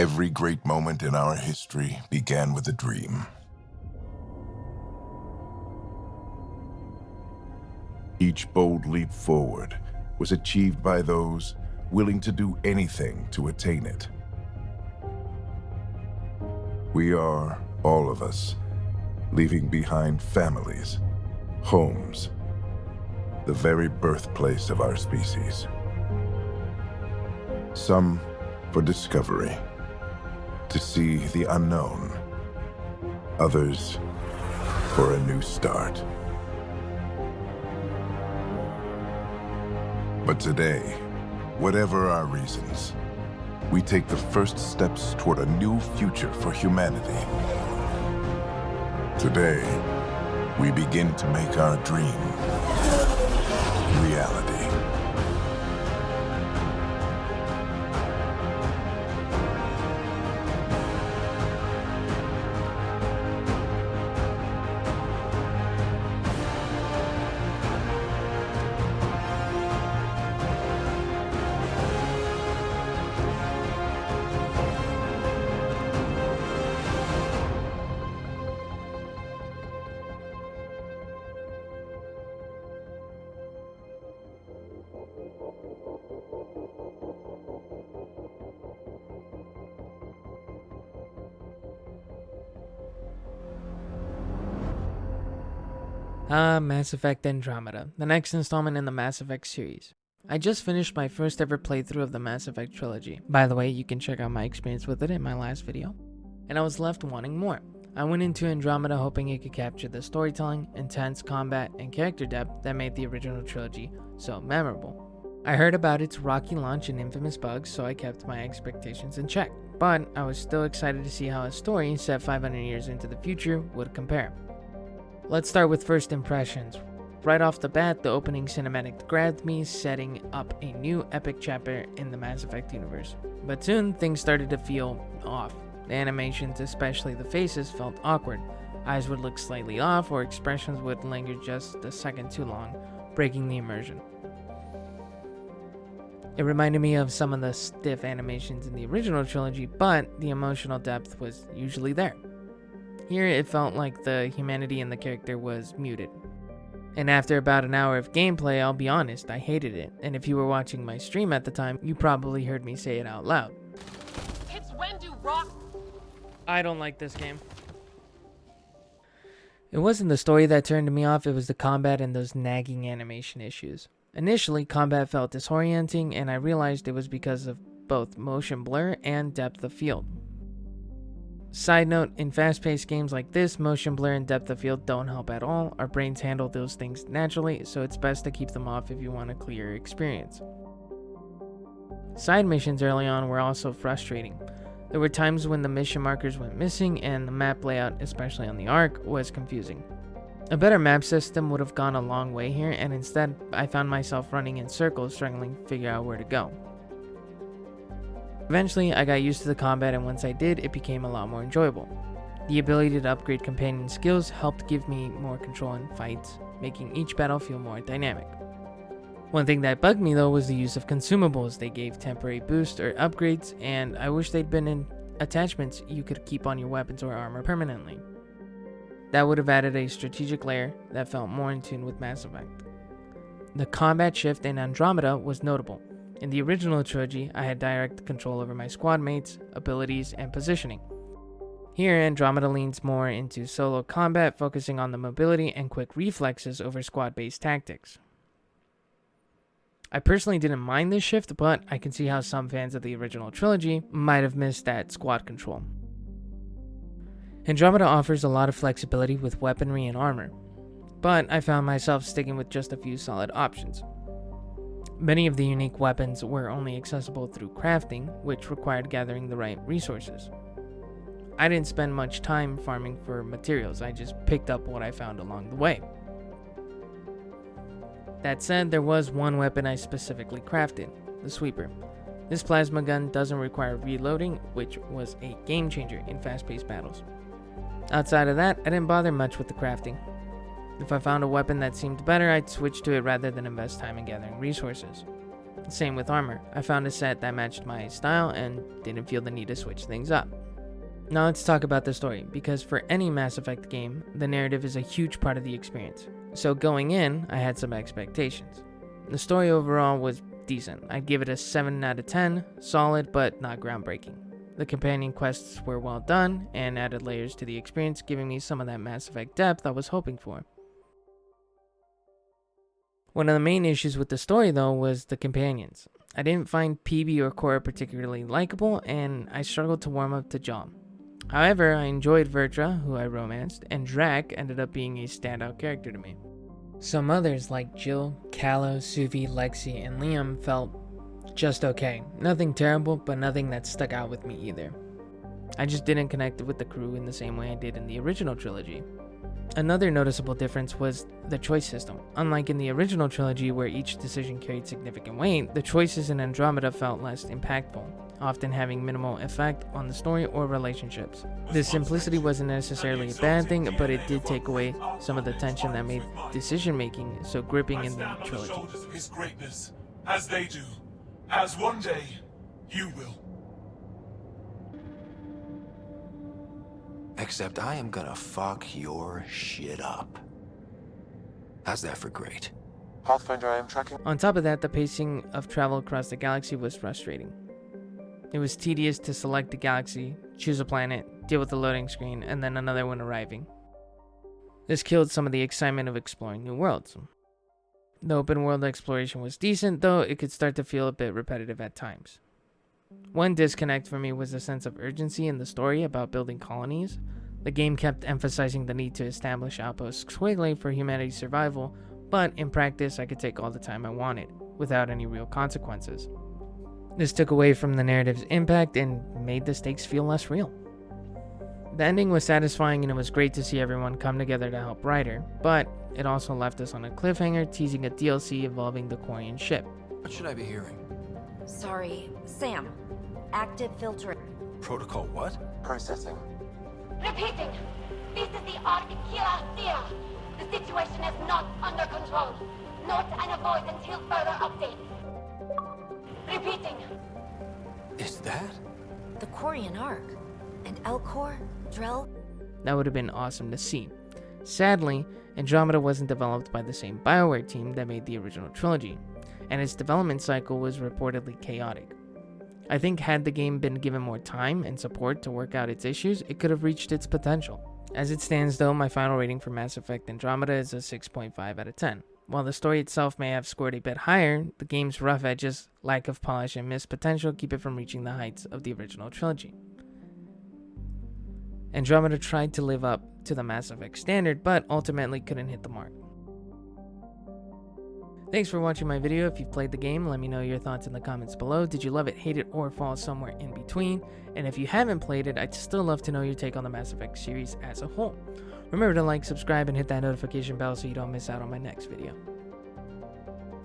Every great moment in our history began with a dream. Each bold leap forward was achieved by those willing to do anything to attain it. We are, all of us, leaving behind families, homes, the very birthplace of our species. Some for discovery, to see the unknown. Others for a new start. But today, whatever our reasons, we take the first steps toward a new future for humanity. Today, we begin to make our dream reality. Mass Effect Andromeda, the next installment in the Mass Effect series. I just finished my first ever playthrough of the Mass Effect trilogy. By the way, you can check out my experience with it in my last video. And I was left wanting more. I went into Andromeda hoping it could capture the storytelling, intense combat, and character depth that made the original trilogy so memorable. I heard about its rocky launch and infamous bugs, so I kept my expectations in check. But I was still excited to see how a story set 500 years into the future would compare. Let's start with first impressions. Right off the bat, the opening cinematic grabbed me, setting up a new epic chapter in the Mass Effect universe. But soon, things started to feel off. The animations, especially the faces, felt awkward. Eyes would look slightly off, or expressions would linger just a second too long, breaking the immersion. It reminded me of some of the stiff animations in the original trilogy, but the emotional depth was usually there. Here, it felt like the humanity in the character was muted. And after about an hour of gameplay, I'll be honest, I hated it. And if you were watching my stream at the time, you probably heard me say it out loud. It's when do rock. I don't like this game. It wasn't the story that turned me off, it was the combat and those nagging animation issues. Initially, combat felt disorienting, and I realized it was because of both motion blur and depth of field. Side note, in fast-paced games like this, motion blur and depth of field don't help at all. Our brains handle those things naturally, so it's best to keep them off if you want a clearer experience. Side missions early on were also frustrating. There were times when the mission markers went missing and the map layout, especially on the Ark, was confusing. A better map system would have gone a long way here, and instead, I found myself running in circles struggling to figure out where to go. Eventually, I got used to the combat, and once I did, it became a lot more enjoyable. The ability to upgrade companion skills helped give me more control in fights, making each battle feel more dynamic. One thing that bugged me though was the use of consumables. They gave temporary boosts or upgrades, and I wish they'd been in attachments you could keep on your weapons or armor permanently. That would have added a strategic layer that felt more in tune with Mass Effect. The combat shift in Andromeda was notable. In the original trilogy, I had direct control over my squad mates, abilities, and positioning. Here, Andromeda leans more into solo combat, focusing on the mobility and quick reflexes over squad-based tactics. I personally didn't mind this shift, but I can see how some fans of the original trilogy might have missed that squad control. Andromeda offers a lot of flexibility with weaponry and armor, but I found myself sticking with just a few solid options. Many of the unique weapons were only accessible through crafting, which required gathering the right resources. I didn't spend much time farming for materials, I just picked up what I found along the way. That said, there was one weapon I specifically crafted, the Sweeper. This plasma gun doesn't require reloading, which was a game changer in fast-paced battles. Outside of that, I didn't bother much with the crafting. If I found a weapon that seemed better, I'd switch to it rather than invest time in gathering resources. Same with armor. I found a set that matched my style and didn't feel the need to switch things up. Now let's talk about the story, because for any Mass Effect game, the narrative is a huge part of the experience. So going in, I had some expectations. The story overall was decent. I'd give it a 7 out of 10, solid but not groundbreaking. The companion quests were well done and added layers to the experience, giving me some of that Mass Effect depth I was hoping for. One of the main issues with the story though was the companions. I didn't find PB or Cora particularly likable, and I struggled to warm up to John. However, I enjoyed Vertra, who I romanced, and Drac ended up being a standout character to me. Some others like Jill, Callow, Suvi, Lexi, and Liam felt just okay. Nothing terrible, but nothing that stuck out with me either. I just didn't connect with the crew in the same way I did in the original trilogy. Another noticeable difference was the choice system. Unlike in the original trilogy where each decision carried significant weight, the choices in Andromeda felt less impactful, often having minimal effect on the story or relationships. This simplicity wasn't necessarily a bad thing, but it did take away some of the tension that made decision making so gripping in the trilogy. His greatness, as they do, as one day you will. Except I am gonna fuck your shit up. How's that for great? Pathfinder, I am tracking. On top of that, the pacing of travel across the galaxy was frustrating. It was tedious to select the galaxy, choose a planet, deal with the loading screen, and then another one arriving. This killed some of the excitement of exploring new worlds. The open world exploration was decent, though it could start to feel a bit repetitive at times. One disconnect for me was the sense of urgency in the story about building colonies. The game kept emphasizing the need to establish outposts quickly for humanity's survival, but in practice I could take all the time I wanted, without any real consequences. This took away from the narrative's impact and made the stakes feel less real. The ending was satisfying and it was great to see everyone come together to help Ryder, but it also left us on a cliffhanger, teasing a DLC involving the Quarian ship. What should I be hearing? Sorry, Sam. Active filtering. Protocol what? Processing. Repeating. This is the Arc-Kira Thea. The situation is not under control. Note and avoid until further updates. Repeating. Is that? The Quarian Arc. And Elcor, Drell. That would have been awesome to see. Sadly, Andromeda wasn't developed by the same BioWare team that made the original trilogy, and its development cycle was reportedly chaotic. I think had the game been given more time and support to work out its issues, it could have reached its potential. As it stands though, my final rating for Mass Effect Andromeda is a 6.5 out of 10. While the story itself may have scored a bit higher, the game's rough edges, lack of polish, and missed potential keep it from reaching the heights of the original trilogy. Andromeda tried to live up to the Mass Effect standard, but ultimately couldn't hit the mark. Thanks for watching my video. If you've played the game, let me know your thoughts in the comments below. Did you love it, hate it, or fall somewhere in between? And if you haven't played it, I'd still love to know your take on the Mass Effect series as a whole. Remember to like, subscribe, and hit that notification bell so you don't miss out on my next video.